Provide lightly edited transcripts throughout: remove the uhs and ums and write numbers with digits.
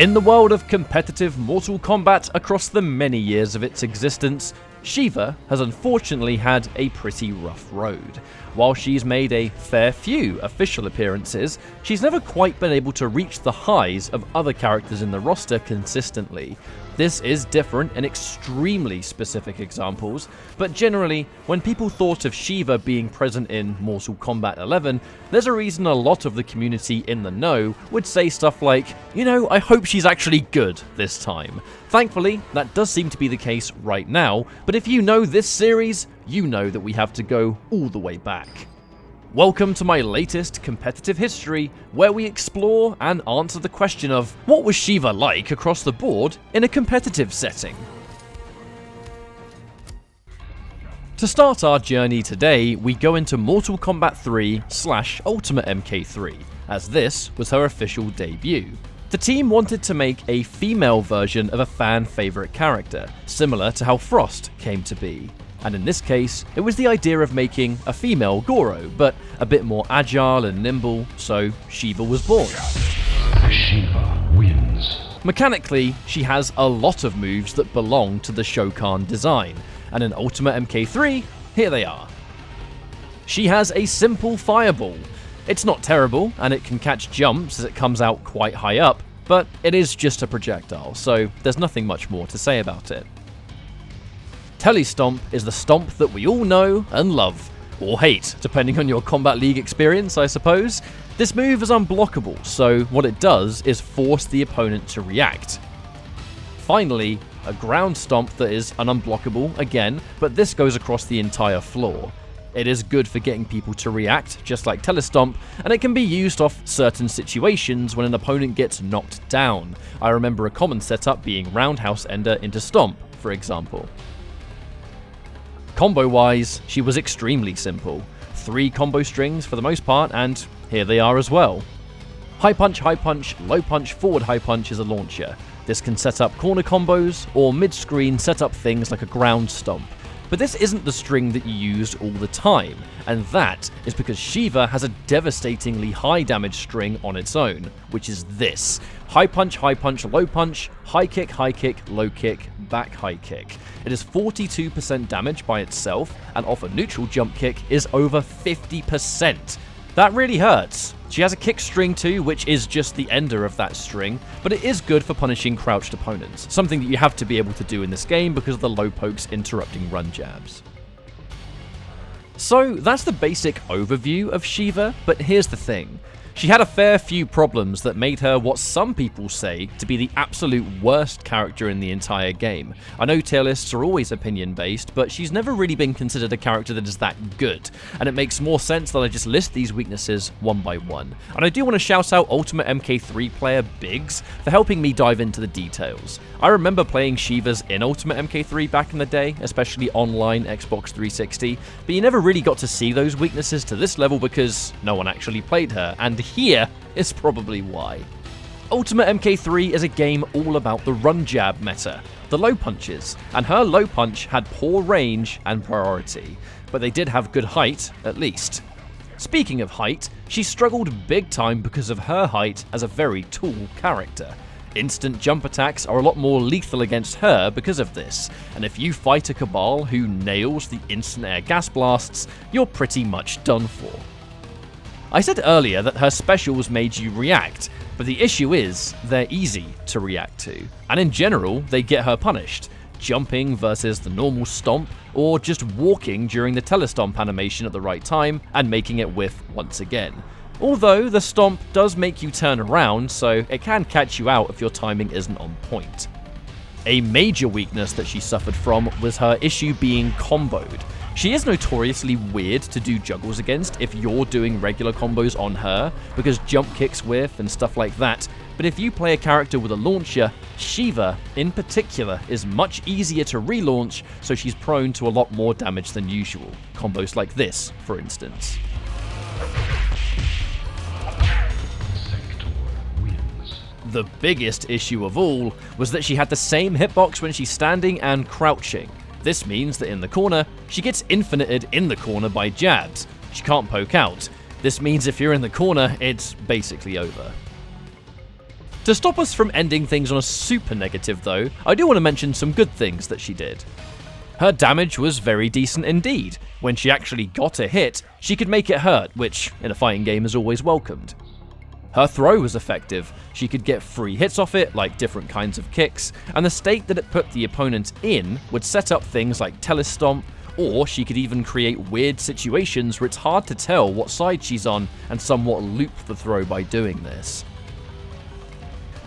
In the world of competitive Mortal Kombat across the many years of its existence, Sheeva has unfortunately had a pretty rough road. While she's made a fair few official appearances, she's never quite been able to reach the highs of other characters in the roster consistently. This is different in extremely specific examples, but generally, when people thought of Sheeva being present in Mortal Kombat 11, there's a reason a lot of the community in the know would say stuff like, you know, I hope she's actually good this time. Thankfully, that does seem to be the case right now, but if you know this series, you know that we have to go all the way back. Welcome to my latest competitive history, where we explore and answer the question of what was Sheeva like across the board in a competitive setting. To start our journey today, we go into Mortal Kombat 3/Ultimate MK3, as this was her official debut. The team wanted to make a female version of a fan favourite character, similar to how Frost came to be. And in this case, it was the idea of making a female Goro, but a bit more agile and nimble, so Sheeva was born. Sheeva wins. Mechanically, she has a lot of moves that belong to the Shokan design, and in Ultimate MK3, here they are. She has a simple fireball. It's not terrible, and it can catch jumps as it comes out quite high up, but it is just a projectile, so there's nothing much more to say about it. Telestomp is the stomp that we all know and love, or hate, depending on your Combat League experience, I suppose. This move is unblockable, so what it does is force the opponent to react. Finally, a ground stomp that is unblockable again, but this goes across the entire floor. It is good for getting people to react, just like Telestomp, and it can be used off certain situations when an opponent gets knocked down. I remember a common setup being Roundhouse Ender into Stomp, for example. Combo-wise, she was extremely simple. 3 combo strings for the most part, and here they are as well. High punch, low punch, forward high punch is a launcher. This can set up corner combos, or mid-screen set up things like a ground stomp. But this isn't the string that you use all the time, and that is because Sheeva has a devastatingly high damage string on its own, which is this. High punch, low punch, high kick, low kick, back high kick. It is 42% damage by itself, and off a neutral jump kick is over 50%. That really hurts. She has a kick string too, which is just the ender of that string, but it is good for punishing crouched opponents, something that you have to be able to do in this game because of the low pokes interrupting run jabs. So that's the basic overview of Sheeva, but here's the thing. She had a fair few problems that made her what some people say to be the absolute worst character in the entire game. I know tier lists are always opinion based, but she's never really been considered a character that is that good, and it makes more sense that I just list these weaknesses one by one. And I do want to shout out Ultimate MK3 player Biggs for helping me dive into the details. I remember playing Sheeva's in Ultimate MK3 back in the day, especially online Xbox 360, but you never really got to see those weaknesses to this level because no one actually played her, and here is probably why. Ultimate MK3 is a game all about the run jab meta, the low punches, and her low punch had poor range and priority, but they did have good height at least. Speaking of height, she struggled big time because of her height as a very tall character. Instant jump attacks are a lot more lethal against her because of this, and if you fight a Cabal who nails the instant air gas blasts, you're pretty much done for. I said earlier that her specials made you react, but the issue is they're easy to react to, and in general they get her punished. Jumping versus the normal stomp, or just walking during the telestomp animation at the right time and making it whiff once again. Although the stomp does make you turn around, so it can catch you out if your timing isn't on point. A major weakness that she suffered from was her issue being comboed. She is notoriously weird to do juggles against if you're doing regular combos on her, because jump kicks whiff and stuff like that, but if you play a character with a launcher, Sheeva, in particular, is much easier to relaunch, so she's prone to a lot more damage than usual. Combos like this, for instance. The biggest issue of all was that she had the same hitbox when she's standing and crouching. This means that in the corner, she gets infinited in the corner by jabs. She can't poke out. This means if you're in the corner, it's basically over. To stop us from ending things on a super negative though, I do want to mention some good things that she did. Her damage was very decent indeed. When she actually got a hit, she could make it hurt, which in a fighting game is always welcomed. Her throw was effective. She could get free hits off it, like different kinds of kicks, and the state that it put the opponent in would set up things like telestomp, or she could even create weird situations where it's hard to tell what side she's on and somewhat loop the throw by doing this.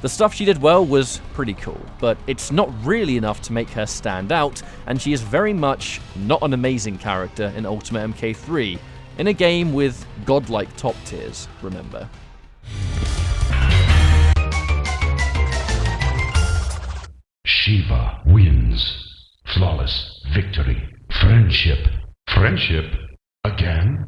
The stuff she did well was pretty cool, but it's not really enough to make her stand out, and she is very much not an amazing character in Ultimate MK3, in a game with godlike top tiers, remember. Sheeva wins. Flawless victory. Friendship. Friendship again?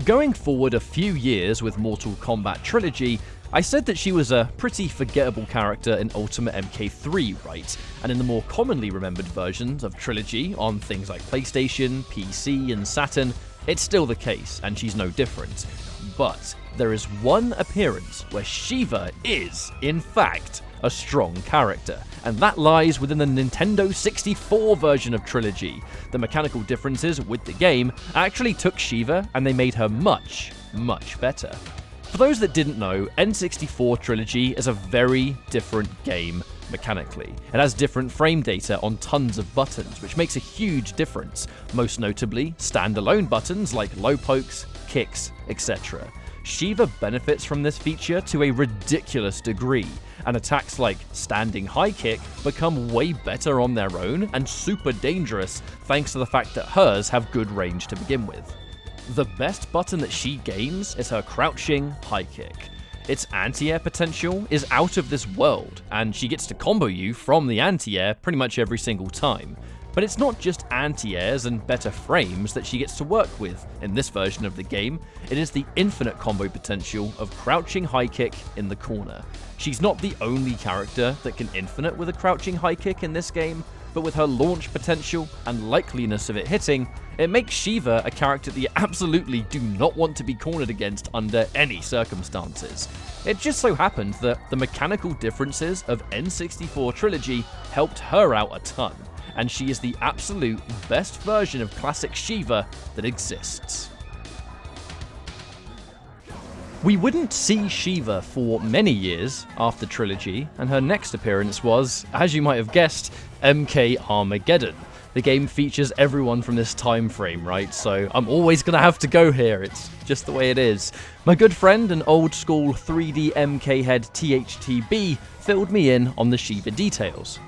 Going forward a few years with Mortal Kombat Trilogy, I said that she was a pretty forgettable character in Ultimate MK3, right? And in the more commonly remembered versions of Trilogy on things like PlayStation, PC, and Saturn, it's still the case, and she's no different. But there is one appearance where Sheeva is, in fact, a strong character, and that lies within the Nintendo 64 version of Trilogy. The mechanical differences with the game actually took Sheeva and they made her much, much better. For those that didn't know, N64 Trilogy is a very different game mechanically. It has different frame data on tons of buttons, which makes a huge difference, most notably standalone buttons like low pokes, kicks, etc. Sheeva benefits from this feature to a ridiculous degree, and attacks like standing high kick become way better on their own and super dangerous thanks to the fact that hers have good range to begin with. The best button that she gains is her crouching high kick. Its anti-air potential is out of this world, and she gets to combo you from the anti-air pretty much every single time. But it's not just anti-airs and better frames that she gets to work with in this version of the game, it is the infinite combo potential of crouching high kick in the corner. She's not the only character that can infinite with a crouching high kick in this game, but with her launch potential and likeliness of it hitting, it makes Sheeva a character that you absolutely do not want to be cornered against under any circumstances. It just so happened that the mechanical differences of N64 Trilogy helped her out a ton, and she is the absolute best version of classic Sheeva that exists. We wouldn't see Sheeva for many years after Trilogy, and her next appearance was, as you might have guessed, MK Armageddon. The game features everyone from this time frame, right? So I'm always gonna have to go here, it's just the way it is. My good friend and old school 3D MK head THTB filled me in on the Sheeva details.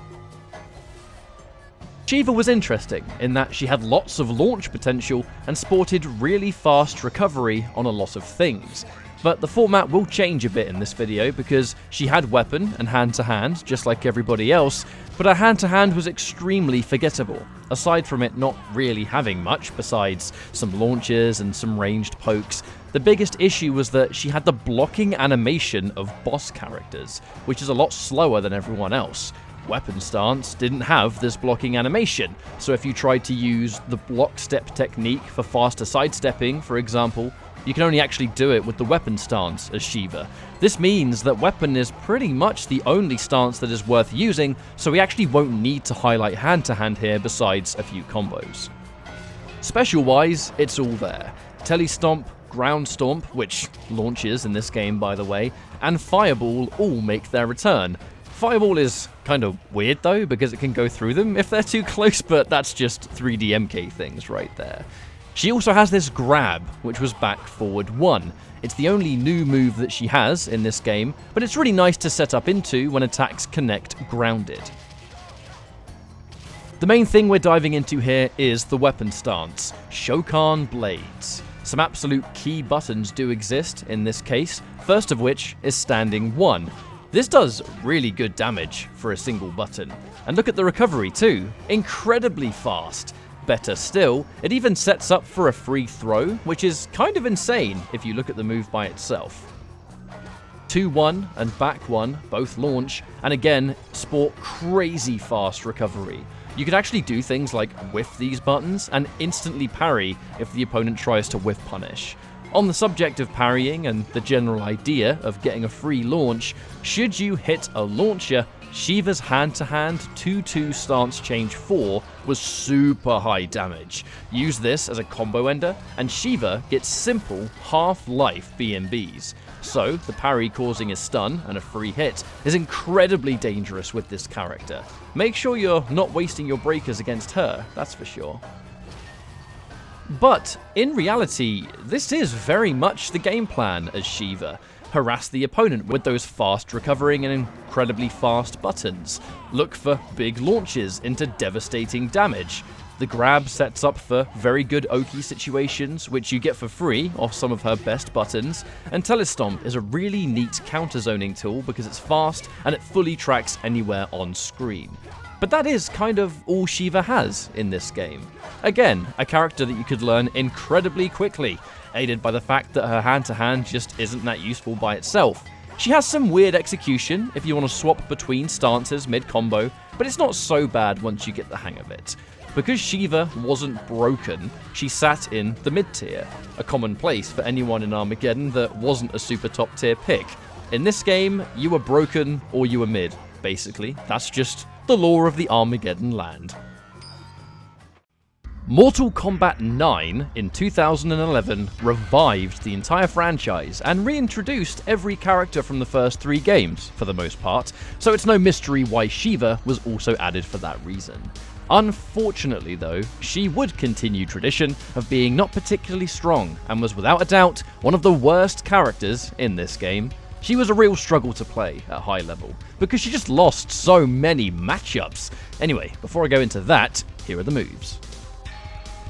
Sheeva was interesting in that she had lots of launch potential and sported really fast recovery on a lot of things. But the format will change a bit in this video because she had weapon and hand-to-hand just like everybody else, but her hand-to-hand was extremely forgettable, aside from it not really having much besides some launches and some ranged pokes. The biggest issue was that she had the blocking animation of boss characters, which is a lot slower than everyone else. Weapon stance didn't have this blocking animation, so if you tried to use the block step technique for faster sidestepping, for example, you can only actually do it with the weapon stance as Sheeva. This means that weapon is pretty much the only stance that is worth using, so we actually won't need to highlight hand-to-hand here besides a few combos. Special-wise, it's all there. Telestomp, Ground Stomp, which launches in this game by the way, and Fireball all make their return. Fireball is kind of weird though, because it can go through them if they're too close, but that's just 3D MK things right there. She also has this grab, which was back forward 1. It's the only new move that she has in this game, but it's really nice to set up into when attacks connect grounded. The main thing we're diving into here is the weapon stance, Shokan Blades. Some absolute key buttons do exist in this case, first of which is standing 1. This does really good damage for a single button. And look at the recovery too, incredibly fast. Better still, it even sets up for a free throw, which is kind of insane if you look at the move by itself. 2-1 and back 1 both launch, and again, sport crazy fast recovery. You can actually do things like whiff these buttons and instantly parry if the opponent tries to whiff punish. On the subject of parrying and the general idea of getting a free launch, should you hit a launcher, Sheeva's hand-to-hand 2-2 stance change 4 was super high damage. Use this as a combo ender, and Sheeva gets simple half-life BMBs. So, the parry causing a stun and a free hit is incredibly dangerous with this character. Make sure you're not wasting your breakers against her, that's for sure. But, in reality, this is very much the game plan as Sheeva. Harass the opponent with those fast recovering and incredibly fast buttons. Look for big launches into devastating damage. The grab sets up for very good Oki situations, which you get for free off some of her best buttons, and Telestomp is a really neat counter-zoning tool because it's fast and it fully tracks anywhere on screen. But that is kind of all Sheeva has in this game. Again, a character that you could learn incredibly quickly, aided by the fact that her hand-to-hand just isn't that useful by itself. She has some weird execution if you want to swap between stances mid-combo, but it's not so bad once you get the hang of it. Because Sheeva wasn't broken, she sat in the mid-tier, a common place for anyone in Armageddon that wasn't a super top-tier pick. In this game, you were broken or you were mid, basically. That's just the law of the Armageddon land. Mortal Kombat 9 in 2011 revived the entire franchise and reintroduced every character from the first 3 games, for the most part, so it's no mystery why Sheeva was also added for that reason. Unfortunately though, she would continue tradition of being not particularly strong and was without a doubt one of the worst characters in this game. She was a real struggle to play at high level, because she just lost so many matchups. Anyway, before I go into that, here are the moves.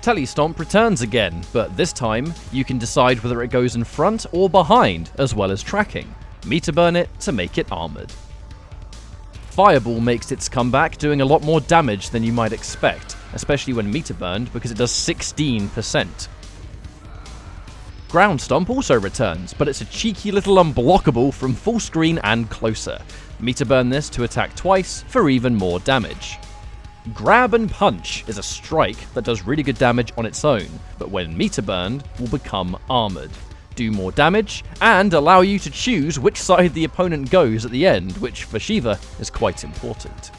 Telestomp returns again, but this time you can decide whether it goes in front or behind, as well as tracking. Meter burn it to make it armored. Fireball makes its comeback, doing a lot more damage than you might expect, especially when meter burned because it does 16%. Ground Stomp also returns, but it's a cheeky little unblockable from full screen and closer. Meter burn this to attack twice for even more damage. Grab and Punch is a strike that does really good damage on its own, but when meter burned will become armored, do more damage, and allow you to choose which side the opponent goes at the end, which for Sheeva is quite important.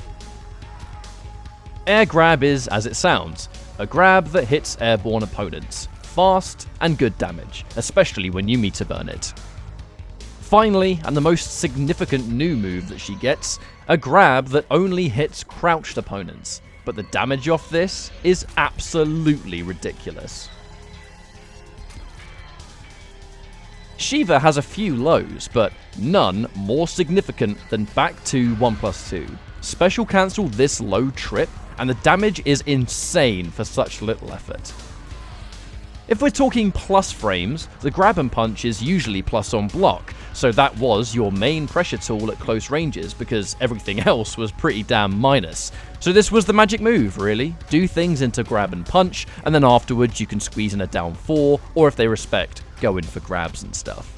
Air Grab is as it sounds, a grab that hits airborne opponents. Fast and good damage, especially when you meter burn it. Finally, and the most significant new move that she gets, a grab that only hits crouched opponents, but the damage off this is absolutely ridiculous. Sheeva has a few lows, but none more significant than back to 1+2. Special cancel this low trip, and the damage is insane for such little effort. If we're talking plus frames, the Grab and Punch is usually plus on block, so that was your main pressure tool at close ranges because everything else was pretty damn minus. So this was the magic move, really. Do things into Grab and Punch, and then afterwards you can squeeze in a down 4, or if they respect, go in for grabs and stuff.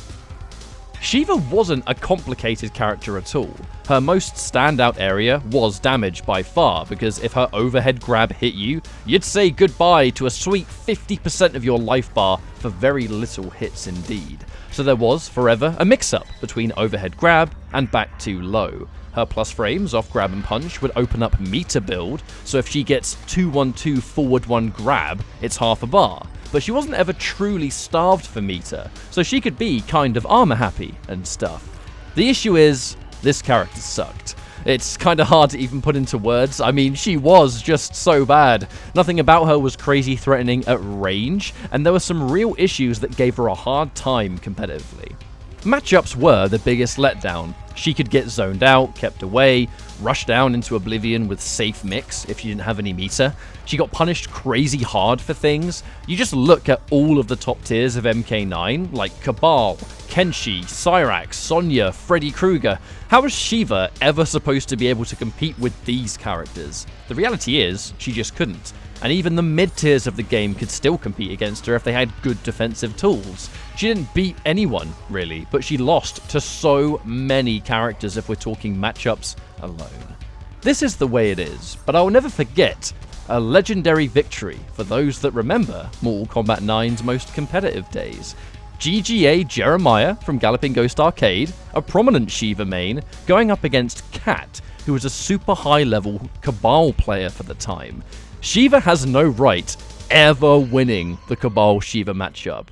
Sheeva wasn't a complicated character at all. Her most standout area was damage by far, because if her overhead grab hit you, you'd say goodbye to a sweet 50% of your life bar for very little hits indeed. So there was, forever, a mix-up between overhead grab and back to low. Her plus frames off Grab and Punch would open up meter build, so if she gets 2-1-2 forward 1 grab, it's half a bar. But she wasn't ever truly starved for meter, so she could be kind of armor happy and stuff. The issue is, this character sucked. It's kinda hard to even put into words. I mean, she was just so bad. Nothing about her was crazy threatening at range, and there were some real issues that gave her a hard time competitively. Matchups were the biggest letdown. She could get zoned out, kept away, rushed down into oblivion with safe mix if she didn't have any meter. She got punished crazy hard for things. You just look at all of the top tiers of MK9, like Cabal, Kenshi, Cyrax, Sonya, Freddy Krueger. How was Sheeva ever supposed to be able to compete with these characters? The reality is, she just couldn't. And even the mid-tiers of the game could still compete against her if they had good defensive tools. She didn't beat anyone, really, but she lost to so many characters if we're talking matchups alone. This is the way it is, but I will never forget a legendary victory for those that remember Mortal Kombat 9's most competitive days. GGA Jeremiah from Galloping Ghost Arcade, a prominent Sheeva main, going up against Cat, who was a super high-level Cabal player for the time. Sheeva has no right ever winning the Cabal Sheeva matchup,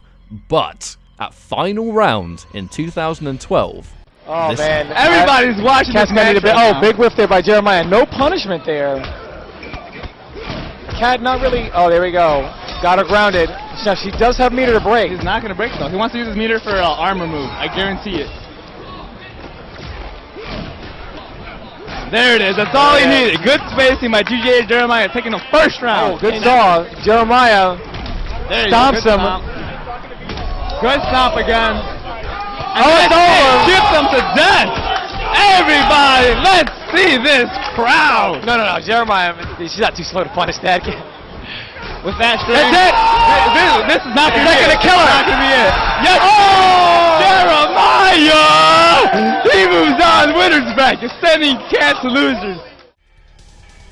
but at final round in 2012... Oh man, everybody's watching this match. Oh, big whiff there by Jeremiah. No punishment there. Cat not really. Oh, there we go. Got her grounded. Now she does have meter to break. He's not going to break though. He wants to use his meter for an armor move. I guarantee it. There it is. That's all he needed. Good spacing by GGA Jeremiah taking the first round. Oh, good saw. Jeremiah stomps him. Good stomp again. And it's over. Shoots him to death. Everybody, let's see this crowd. No. Jeremiah, she's not too slow to punish that. With that string. That's it. This is not going to kill her. Not going to be it. Yes. Oh! Jeremiah! He moves on. Winner's bracket, sending Cat to losers.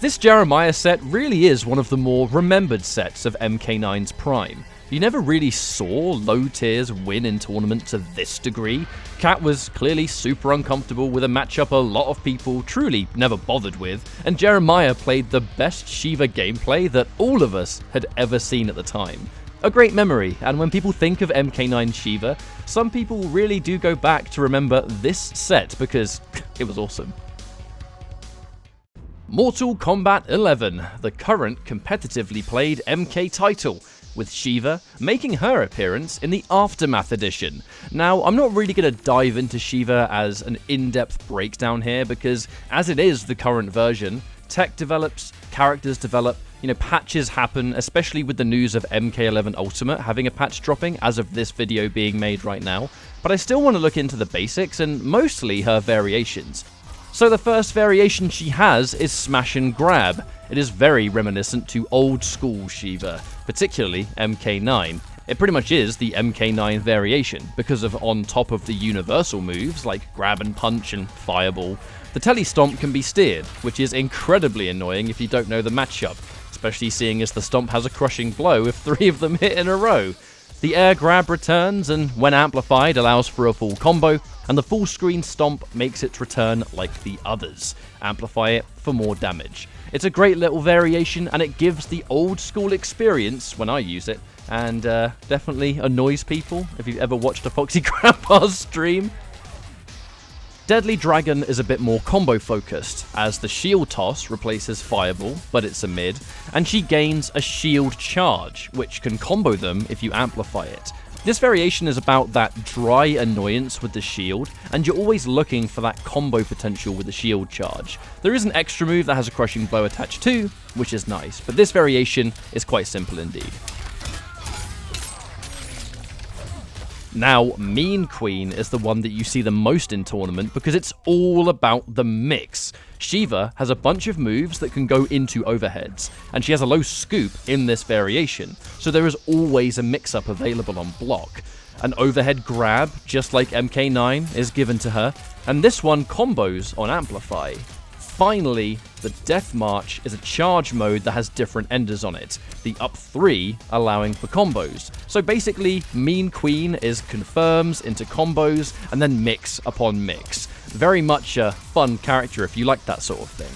This Jeremiah set really is one of the more remembered sets of MK9's prime. You never really saw low tiers win in tournaments to this degree. Cat was clearly super uncomfortable with a matchup a lot of people truly never bothered with, and Jeremiah played the best Sheeva gameplay that all of us had ever seen at the time. A great memory, and when people think of MK9 Sheeva, some people really do go back to remember this set because it was awesome. Mortal Kombat 11, the current competitively played MK title, with Sheeva making her appearance in the Aftermath edition. Now, I'm not really going to dive into Sheeva as an in-depth breakdown here because, as it is the current version, tech develops, characters develop, patches happen, especially with the news of MK11 Ultimate having a patch dropping as of this video being made right now, but I still want to look into the basics and mostly her variations. So the first variation she has is Smash and Grab. It is very reminiscent to old school Sheeva, particularly MK9. It pretty much is the MK9 variation, because of on top of the universal moves like Grab and Punch and Fireball, the Tele-Stomp can be steered, which is incredibly annoying if you don't know the matchup, especially seeing as the Stomp has a crushing blow if 3 of them hit in a row. The Air Grab returns and, when amplified, allows for a full combo, and the full screen Stomp makes its return like the others. Amplify it for more damage. It's a great little variation, and it gives the old school experience when I use it, and definitely annoys people if you've ever watched a Foxy Grandpa's stream. Deadly Dragon is a bit more combo focused, as the shield toss replaces Fireball, but it's a mid, and she gains a shield charge, which can combo them if you amplify it. This variation is about that dry annoyance with the shield, and you're always looking for that combo potential with the shield charge. There is an extra move that has a crushing blow attached too, which is nice, but this variation is quite simple indeed. Now, Mean Queen is the one that you see the most in tournament because it's all about the mix. Sheeva has a bunch of moves that can go into overheads, and she has a low scoop in this variation, so there is always a mix-up available on block. An overhead grab, just like MK9, is given to her, and this one combos on Amplify. Finally, the Death March is a charge mode that has different enders on it, the up 3 allowing for combos. So basically, Mean Queen is confirms into combos and then mix upon mix. Very much a fun character if you like that sort of thing.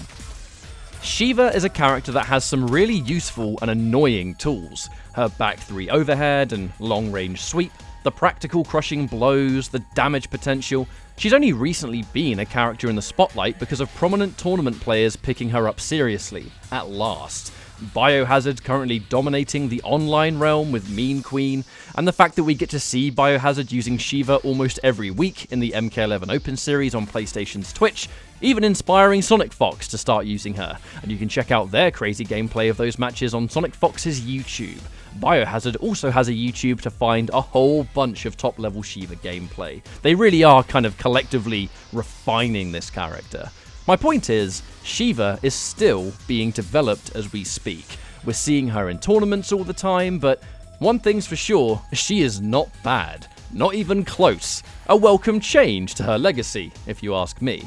Sheeva is a character that has some really useful and annoying tools. Her back 3 overhead and long range sweep, the practical crushing blows, the damage potential. She's only recently been a character in the spotlight because of prominent tournament players picking her up seriously, at last. Biohazard currently dominating the online realm with Mean Queen, and the fact that we get to see Biohazard using Sheeva almost every week in the MK11 Open Series on PlayStation's Twitch, even inspiring Sonic Fox to start using her, and you can check out their crazy gameplay of those matches on Sonic Fox's YouTube. Biohazard also has a YouTube to find a whole bunch of top-level Sheeva gameplay. They really are kind of collectively refining this character. My point is, Sheeva is still being developed as we speak. We're seeing her in tournaments all the time, but one thing's for sure, she is not bad. Not even close. A welcome change to her legacy, if you ask me.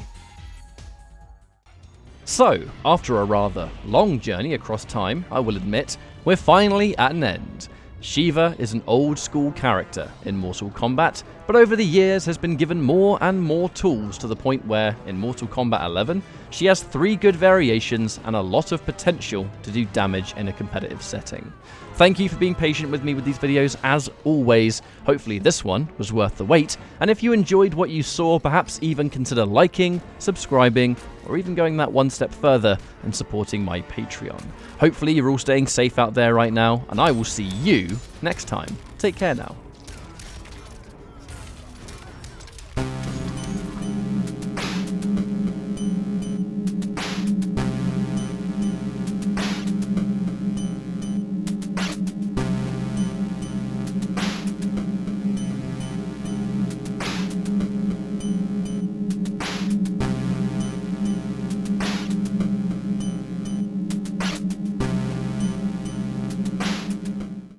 So, after a rather long journey across time, I will admit, we're finally at an end. Sheeva is an old school character in Mortal Kombat, but over the years has been given more and more tools to the point where, in Mortal Kombat 11, she has 3 good variations and a lot of potential to do damage in a competitive setting. Thank you for being patient with me with these videos as always. Hopefully this one was worth the wait, and if you enjoyed what you saw, perhaps even consider liking, subscribing, or even going that one step further and supporting my Patreon. Hopefully you're all staying safe out there right now, and I will see you next time. Take care now.